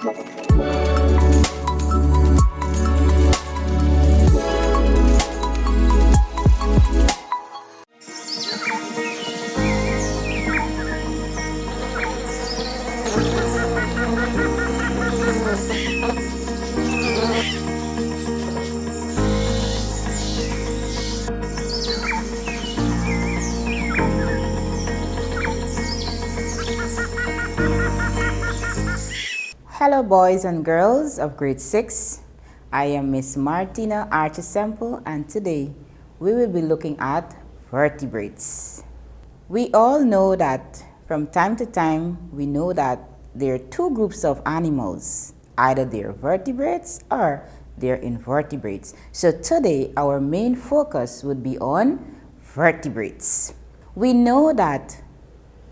Hello boys and girls of grade 6. I am Miss Martina Archisemple, and today we will be looking at vertebrates. We all know that from time to time we know that there are two groups of animals. Either they're vertebrates or they're invertebrates. So today our main focus would be on vertebrates. We know that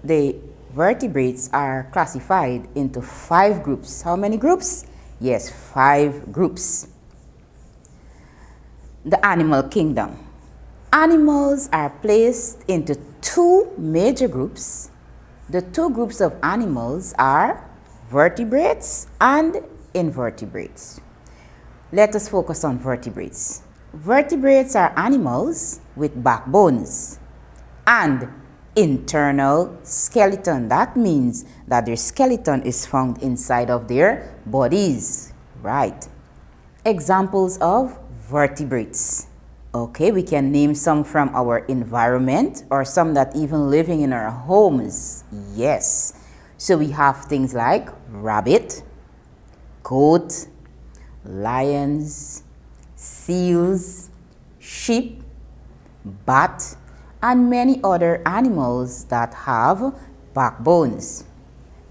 the vertebrates are classified into 5 groups. How many groups? Yes, 5 groups. The animal kingdom. Animals are placed into 2 major groups. The 2 groups of animals are vertebrates and invertebrates. Let us focus on vertebrates. Vertebrates are animals with backbones and internal skeleton. That means that their skeleton is found inside of their bodies. Right. Examples of vertebrates. Okay, we can name some from our environment or some that even living in our homes. Yes. So we have things like rabbit, goat, lions, seals, sheep, bat, and many other animals that have backbones.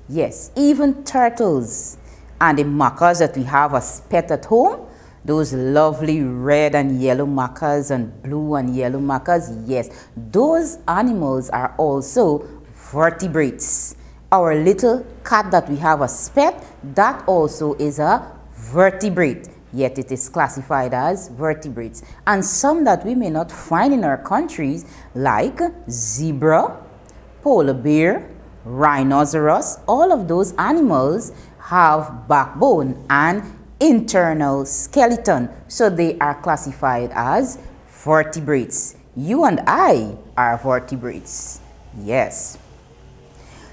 Yes, even turtles and the macaws that we have as pet at home, those lovely red and yellow macaws and blue and yellow macaws, yes, those animals are also vertebrates. Our little cat that we have as pet, that also is a vertebrate. Yet it is classified as vertebrates. And some that we may not find in our countries, like zebra, polar bear, rhinoceros, all of those animals have backbone and internal skeleton. So they are classified as vertebrates. You and I are vertebrates. Yes.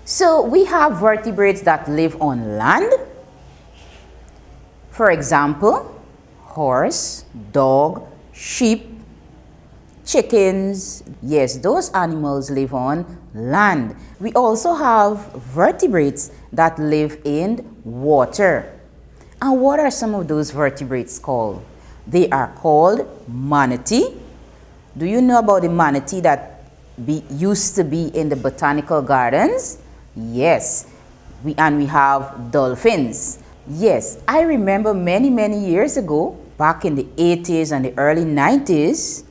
So we have vertebrates that live on land. For example, horse, dog, sheep, chickens. Yes, those animals live on land. We also have vertebrates that live in water. And what are some of those vertebrates called? They are called manatee. Do you know about the manatee that used to be in the botanical gardens? Yes. We have dolphins. Yes, I remember many years ago, back in the 80s and the early 90s,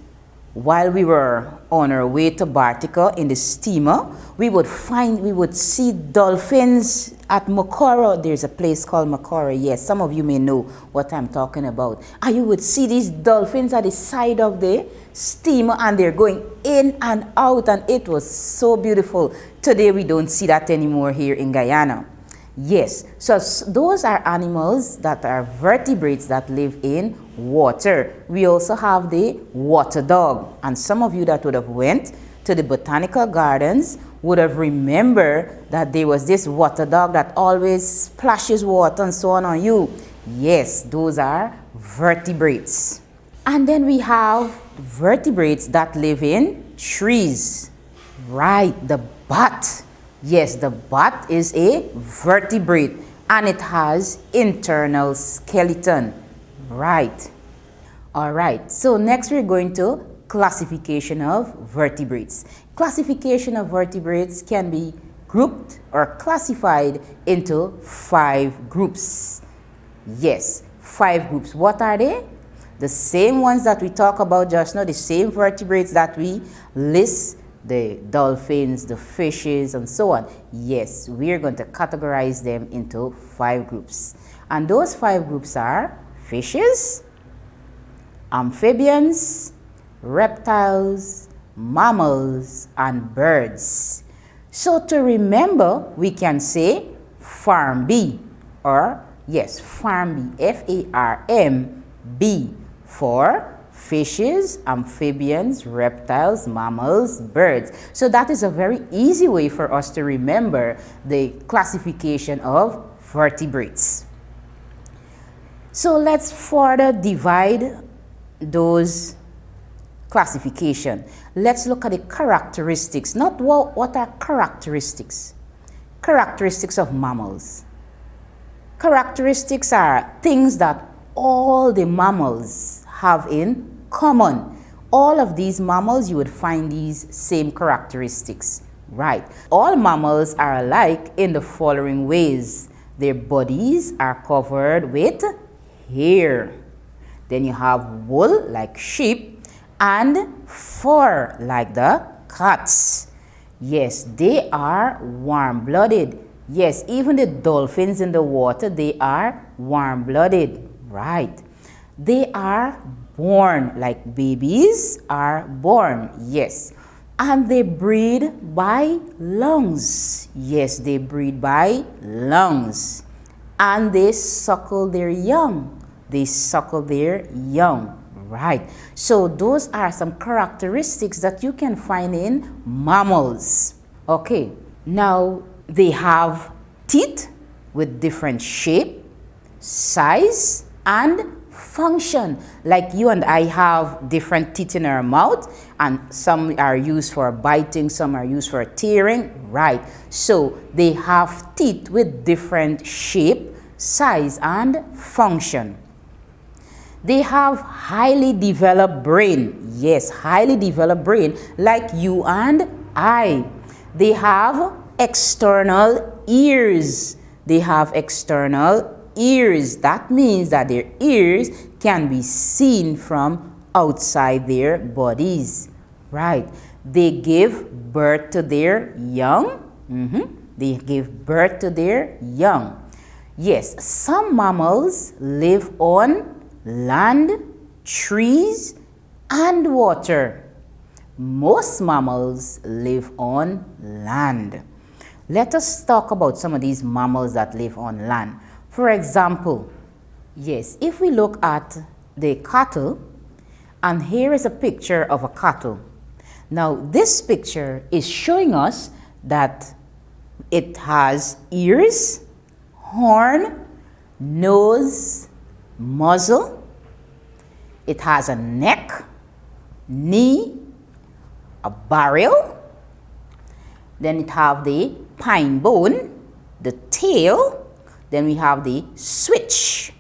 while we were on our way to Bartica in the steamer, we would see dolphins at Makora. There's a place called Makora. Yes, some of you may know what I'm talking about. And you would see these dolphins at the side of the steamer, and they're going in and out, and it was so beautiful. Today we don't see that anymore here in Guyana. Yes, so those are animals that are vertebrates that live in water. We also have the water dog, and some of you that would have went to the botanical gardens would have remembered that there was this water dog that always splashes water and so on you. Yes, those are vertebrates. And then we have vertebrates that live in trees. Right, the bat. Yes, the bat is a vertebrate and it has internal skeleton. Right. All right. So next we're going to classification of vertebrates. Classification of vertebrates can be grouped or classified into 5 groups. Yes, 5 groups. What are they? The same ones that we talk about just now, the same vertebrates that we list, the dolphins, the fishes, and so on. Yes, we're going to categorize them into 5 groups. And those 5 groups are fishes, amphibians, reptiles, mammals, and birds. So to remember, we can say farm B, or Yes, farm bee, F-A-R-M-B, for fishes, amphibians, reptiles, mammals, birds. So that is a very easy way for us to remember the classification of vertebrates. So let's further divide those classification. Let's look at the characteristics. Not what are characteristics? Characteristics of mammals. Characteristics are things that all the mammals have in common. All of these mammals, you would find these same characteristics, right? All mammals are alike in the following ways. Their bodies are covered with hair. Then you have wool like sheep and fur like the cats. Yes, they are warm-blooded. Yes, even the dolphins in the water, they are warm-blooded, right? They are born, like babies are born, yes. And they breed by lungs. Yes, they breed by lungs. And they suckle their young. They suckle their young, right? So those are some characteristics that you can find in mammals. Okay, now they have teeth with different shape, size, and function. Like you and I have different teeth in our mouth, and some are used for biting, some are used for tearing, right? So they have teeth with different shape, size, and function. They have highly developed brain. Yes, highly developed brain, like you and I. They have external ears. They have external ears. That means that their ears can be seen from outside their bodies, right? They give birth to their young. They give birth to their young. Yes, some mammals live on land, trees, and water. Most mammals live on land. Let us talk about some of these mammals that live on land. For example, yes, if we look at the cattle, and here is a picture of a cattle. Now, this picture is showing us that it has ears, horn, nose, muzzle. It has a neck, knee, a barrel. Then it have the pine bone, the tail. Then we have the switch,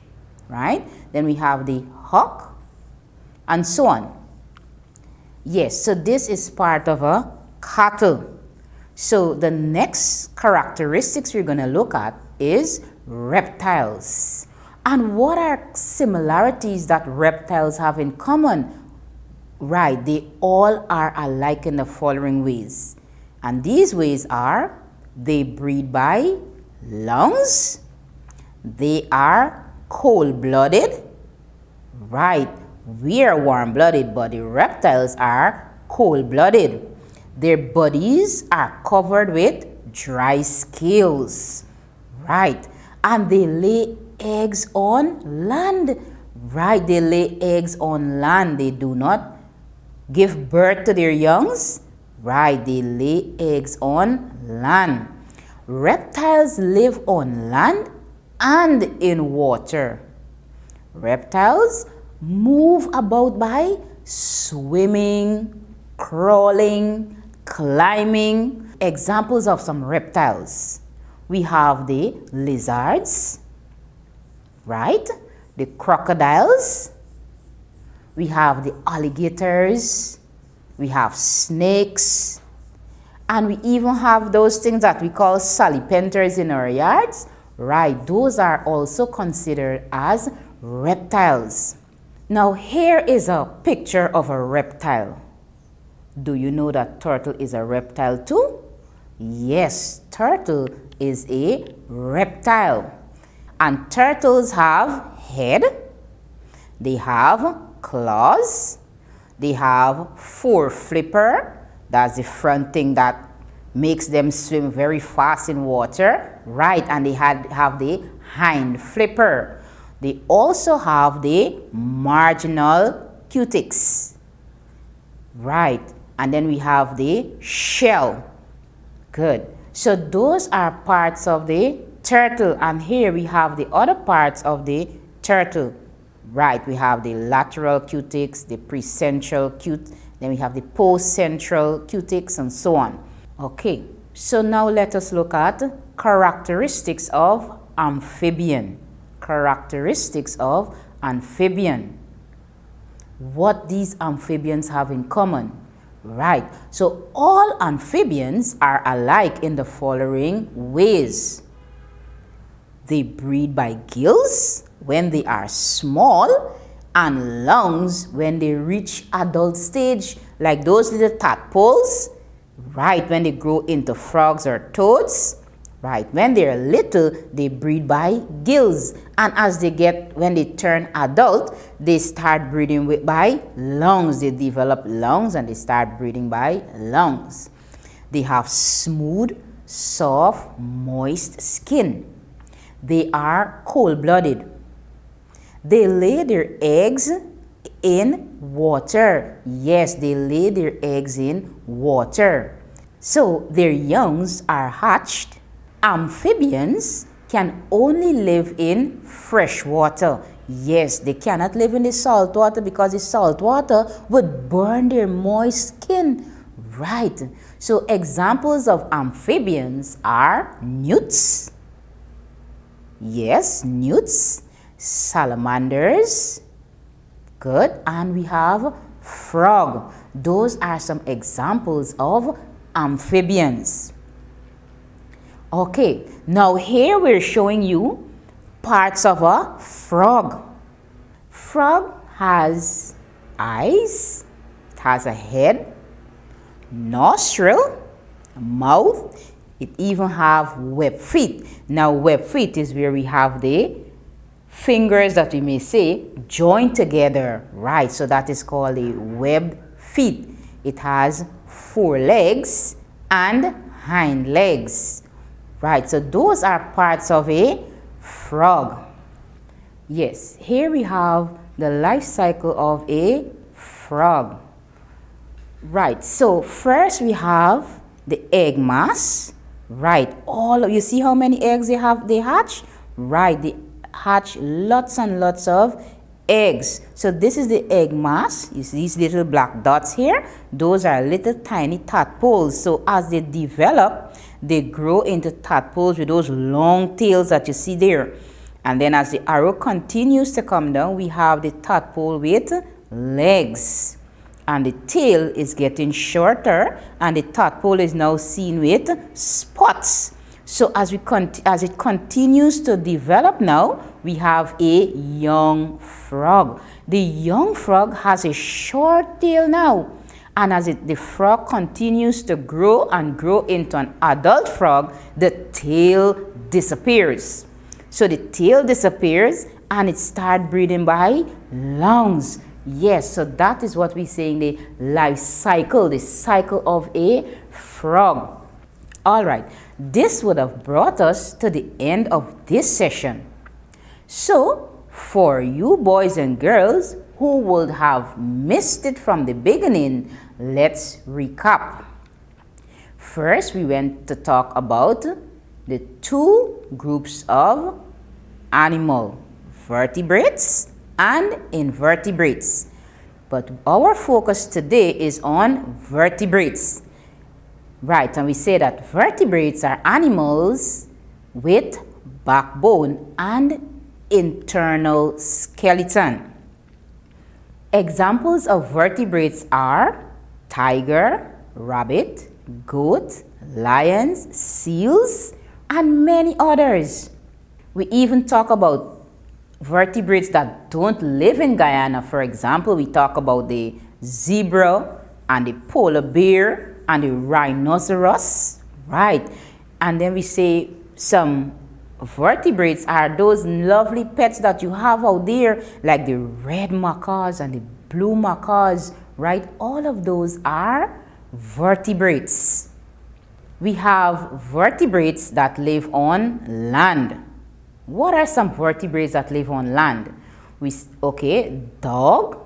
right? Then we have the hook, and so on. Yes, so this is part of a cattle. So the next characteristics we're going to look at is reptiles. And what are similarities that reptiles have in common? Right, they all are alike in the following ways. And these ways are, they breed by lungs, they are cold-blooded. Right, we are warm-blooded, but the reptiles are cold-blooded. Their bodies are covered with dry scales. Right, and they lay eggs on land. Right, they lay eggs on land. They do not give birth to their youngs. Right, they lay eggs on land. Reptiles live on land and in water. Reptiles move about by swimming, crawling, climbing. Examples of some reptiles. We have the lizards, right? The crocodiles. We have the alligators. We have snakes. And we even have those things that we call salamanders in our yards. Right, those are also considered as reptiles. Now here is a picture of a reptile. Do you know that turtle is a reptile too? Yes, turtle is a reptile. And turtles have head, they have claws, they have foreflipper, that's the front thing that makes them swim very fast in water, right, and they have the hind flipper. They also have the marginal cutics, right, and then we have the shell. Good. So those are parts of the turtle, and here we have the other parts of the turtle. Right, we have the lateral cutics, the precentral then we have the postcentral cutics, and so on. Okay, so now let us look at characteristics of amphibian. Characteristics of amphibian. What these amphibians have in common. Right, so all amphibians are alike in the following ways. They breathe by gills when they are small and lungs when they reach adult stage, like those little tadpoles, right, when they grow into frogs or toads. Right, when they're little, they breathe by gills, and when they turn adult, they start breathing by lungs. They develop lungs and they start breathing by lungs. They have smooth, soft, moist skin. They are cold-blooded. They lay their eggs in water. Yes, they lay their eggs in water. So their youngs are hatched. Amphibians can only live in fresh water. Yes, they cannot live in the salt water because the salt water would burn their moist skin. Right. So examples of amphibians are newts. Yes, newts. Salamanders. Good. And we have frog. Those are some examples of amphibians. Okay, now here we're showing you parts of a frog. Frog has eyes, it has a head, nostril, a mouth, it even have webbed feet. Now webbed feet is where we have the fingers that we may say joined together, right? So that is called a webbed feet. It has 4 legs and hind legs. Right, so those are parts of a frog. Yes, here we have the life cycle of a frog. Right, so first we have the egg mass. Right, you see how many eggs they hatch? Right, they hatch lots and lots of eggs. So this is the egg mass. You see these little black dots here? Those are little tiny tadpoles. So as they develop, they grow into tadpoles with those long tails that you see there. And then as the arrow continues to come down, we have the tadpole with legs. And the tail is getting shorter, and the tadpole is now seen with spots. So as it continues to develop now, we have a young frog. The young frog has a short tail now. And as the frog continues to grow and grow into an adult frog, the tail disappears. So the tail disappears and it starts breathing by lungs. Yes, so that is what we say in the life cycle, the cycle of a frog. All right, this would have brought us to the end of this session. So, for you boys and girls who would have missed it from the beginning, let's recap. First, we went to talk about the 2 groups of animal, vertebrates and invertebrates. But our focus today is on vertebrates. Right, and we say that vertebrates are animals with backbone and internal skeleton. Examples of vertebrates are tiger, rabbit, goat, lions, seals, and many others. We even talk about vertebrates that don't live in Guyana. For example, we talk about the zebra and the polar bear and the rhinoceros, right? And then we say some vertebrates are those lovely pets that you have out there, like the red macaws and the blue macaws, right? All of those are vertebrates. We have vertebrates that live on land. What are some vertebrates that live on land? Okay, dog,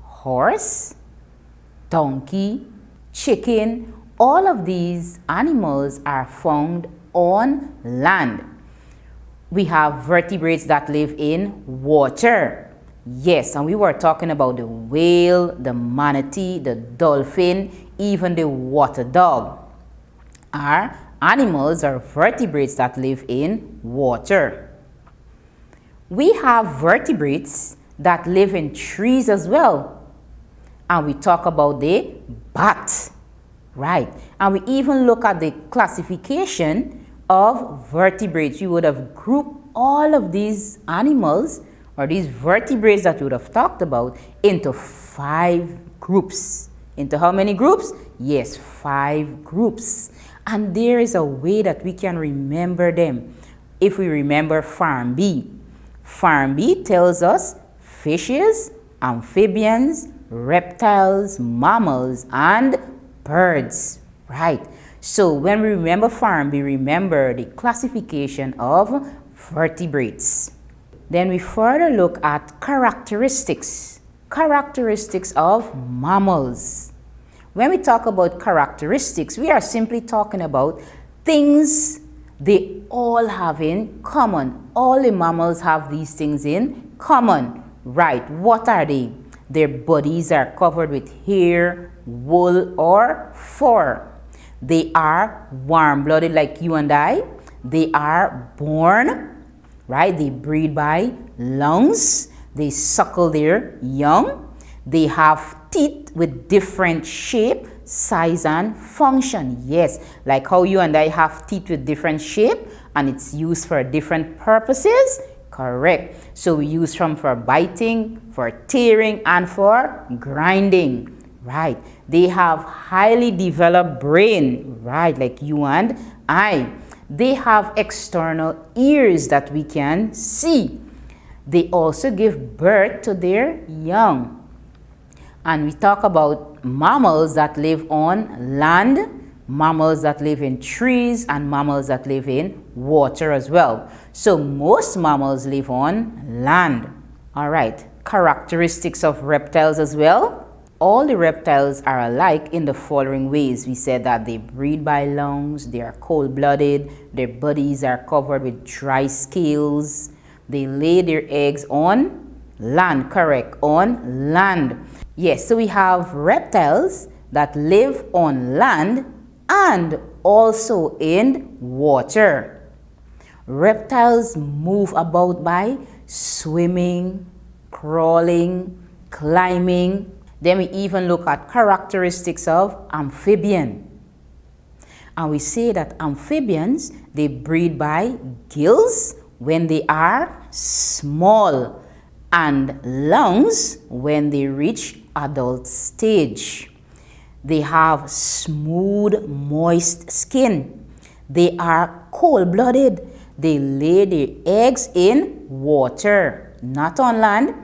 horse, donkey, chicken, all of these animals are found on land. We have vertebrates that live in water. Yes, and we were talking about the whale, the manatee, the dolphin, even the water dog. Are animals or vertebrates that live in water. We have vertebrates that live in trees as well. And we talk about the bat, right? And we even look at the classification of vertebrates. We would have grouped all of these animals or these vertebrates that we would have talked about into 5 groups. Into how many groups? Yes, 5 groups. And there is a way that we can remember them. If we remember Farm B. Farm B tells us fishes, amphibians, reptiles, mammals, and birds. Right. So when we remember Farm B, remember the classification of vertebrates. Then we further look at characteristics. Characteristics of mammals. When we talk about characteristics, we are simply talking about things they all have in common. All the mammals have these things in common. Right, what are they? Their bodies are covered with hair, wool, or fur. They are warm-blooded like you and I. They are born, right? They breed by lungs. They suckle their young. They have teeth with different shape, size, and function. Yes, like how you and I have teeth with different shape and it's used for different purposes. Correct. So we use them for biting, for tearing, and for grinding. Right. They have highly developed brain. Right, like you and I. They have external ears that we can see. They also give birth to their young. And we talk about mammals that live on land, mammals that live in trees, and mammals that live in water as well. So most mammals live on land. All right, characteristics of reptiles as well. All the reptiles are alike in the following ways. We said that they breed by lungs, they are cold-blooded, their bodies are covered with dry scales, they lay their eggs on land, correct, on land. Yes, so we have reptiles that live on land and also in water. Reptiles move about by swimming, crawling, climbing. Then we even look at characteristics of amphibian. And we say that amphibians, they breed by gills when they are small and lungs when they reach adult stage. They have smooth, moist skin. They are cold-blooded. They lay their eggs in water, not on land.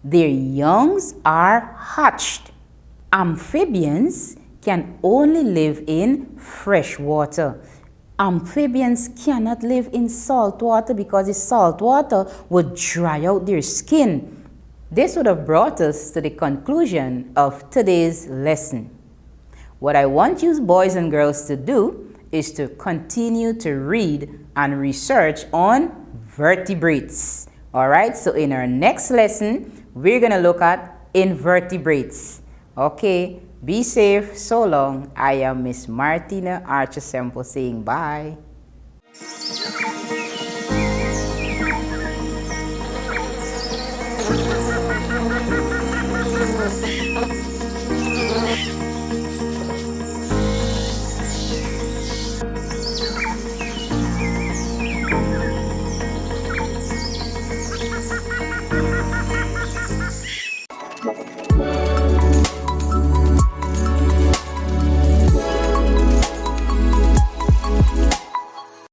Their youngs are hatched. Amphibians can only live in fresh water. Amphibians cannot live in salt water because the salt water would dry out their skin. This would have brought us to the conclusion of today's lesson. What I want you boys and girls to do is to continue to read and research on vertebrates. All right, so in our next lesson, we're going to look at invertebrates. Okay, be safe. So long. I am Miss Martina Archer Semple saying bye.